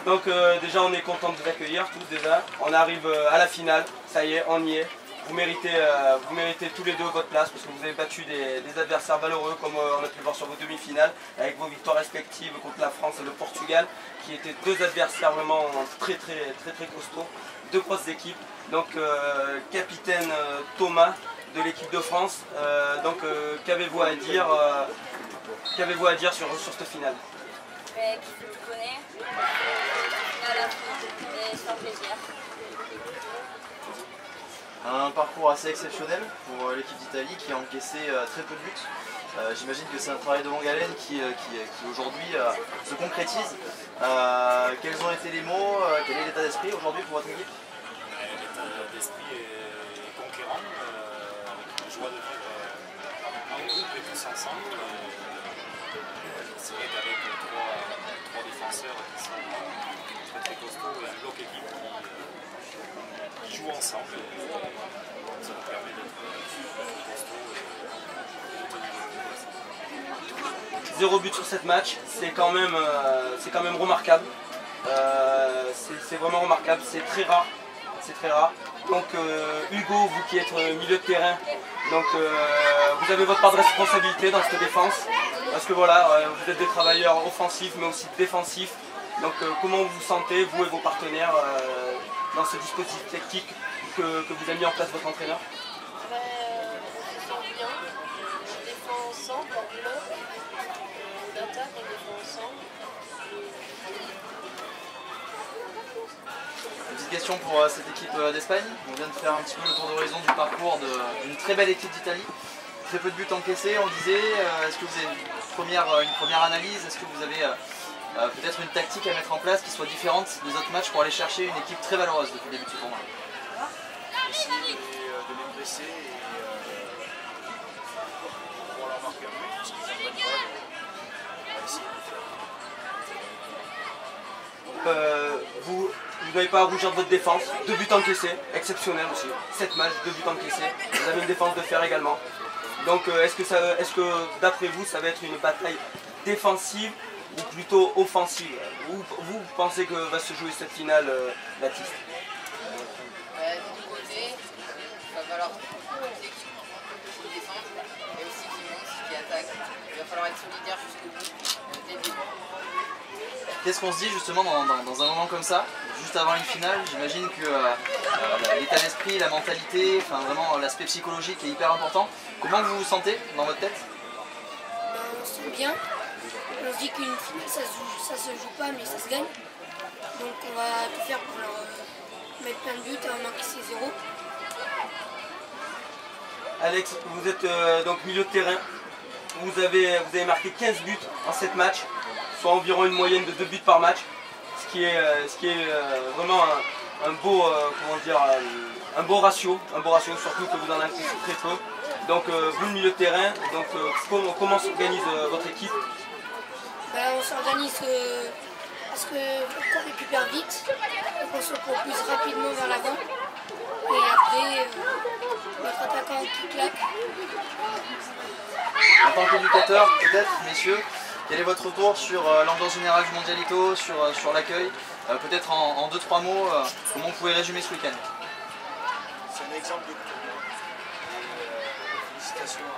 Donc déjà on est content de vous accueillir tous déjà. On arrive à la finale, ça y est, on y est. Vous méritez tous les deux votre place parce que vous avez battu des adversaires valeureux comme on a pu le voir sur vos demi-finales avec vos victoires respectives contre la France et le Portugal qui étaient deux adversaires vraiment très costauds, deux grosses équipes. Donc capitaine Thomas de l'équipe de France, qu'avez-vous à dire sur cette finale? Qui te connaît, à la fin, et se faire plaisir. Un parcours assez exceptionnel pour l'équipe d'Italie qui a encaissé très peu de buts. J'imagine que c'est un travail de longue haleine qui aujourd'hui se concrétise. Quels ont été les mots, quel est l'état d'esprit aujourd'hui pour votre équipe? L'état d'esprit est conquérant, avec la joie de vivre en groupe et tous ensemble. C'est vrai qu'avec trois défenseurs qui sont très costauds et un bloc équipe qui joue ensemble, ça nous permet d'être costauds et de tenir. 0 but sur 7 matchs, c'est quand même remarquable. C'est vraiment remarquable, c'est très rare. Donc Hugo, vous qui êtes milieu de terrain, donc vous avez votre part de responsabilité dans cette défense. Parce que voilà, vous êtes des travailleurs offensifs mais aussi défensifs. Donc comment vous vous sentez, vous et vos partenaires, dans ce dispositif technique que vous a mis en place votre entraîneur? On se sent bien, on défend ensemble en bloc, on attaque, on défend ensemble. Une petite question pour cette équipe d'Espagne. On vient de faire un petit peu le tour d'horizon du parcours d'une très belle équipe d'Italie. Très peu de buts encaissés, on disait. Est-ce que vous avez une première analyse? Est-ce que vous avez peut-être une tactique à mettre en place qui soit différente des autres matchs pour aller chercher une équipe très valeureuse depuis le début de ce tournoi? Essayer de les presser et pouvoir leur marquer un peu parce qu'ils n'en prennent pas. On va essayer de le faire. Vous n'avez pas à rougir de votre défense, 2 buts encaissés, exceptionnel aussi. 7 matchs, 2 buts encaissés. Vous avez une défense de fer également. Donc est-ce que d'après vous ça va être une bataille défensive ou plutôt offensive? Vous pensez que va se jouer cette finale, Baptiste? Des deux côtés, il va falloir l'équipe qui défend et aussi qui monte, qui attaque. Il va falloir être solidaire jusqu'au bout, dès le début. Qu'est-ce qu'on se dit justement dans un moment comme ça, juste avant une finale? J'imagine que l'état d'esprit, la mentalité, enfin vraiment l'aspect psychologique est hyper important. Comment vous vous sentez dans votre tête? On se sent bien. On se dit qu'une finale ça se joue pas mais ça se gagne. Donc on va tout faire pour leur mettre plein de buts et en encaisser 0. Alex, vous êtes donc milieu de terrain. Vous avez marqué 15 buts en 7 matchs, soit environ une moyenne de 2 buts par match, ce qui est vraiment un beau ratio, surtout que vous en avez très peu. Donc vous le milieu de terrain, donc comment s'organise votre équipe? On s'organise parce qu'on récupère vite, on se propulse rapidement vers l'avant et après notre attaquant qui claque. En tant qu'éducateur, peut-être, messieurs, quel est votre retour sur l'ambiance générale du Mondialito, sur l'accueil? Peut-être en 2-3 mots, comment vous pouvez résumer ce week-end? C'est un exemple de tournoi. Félicitations à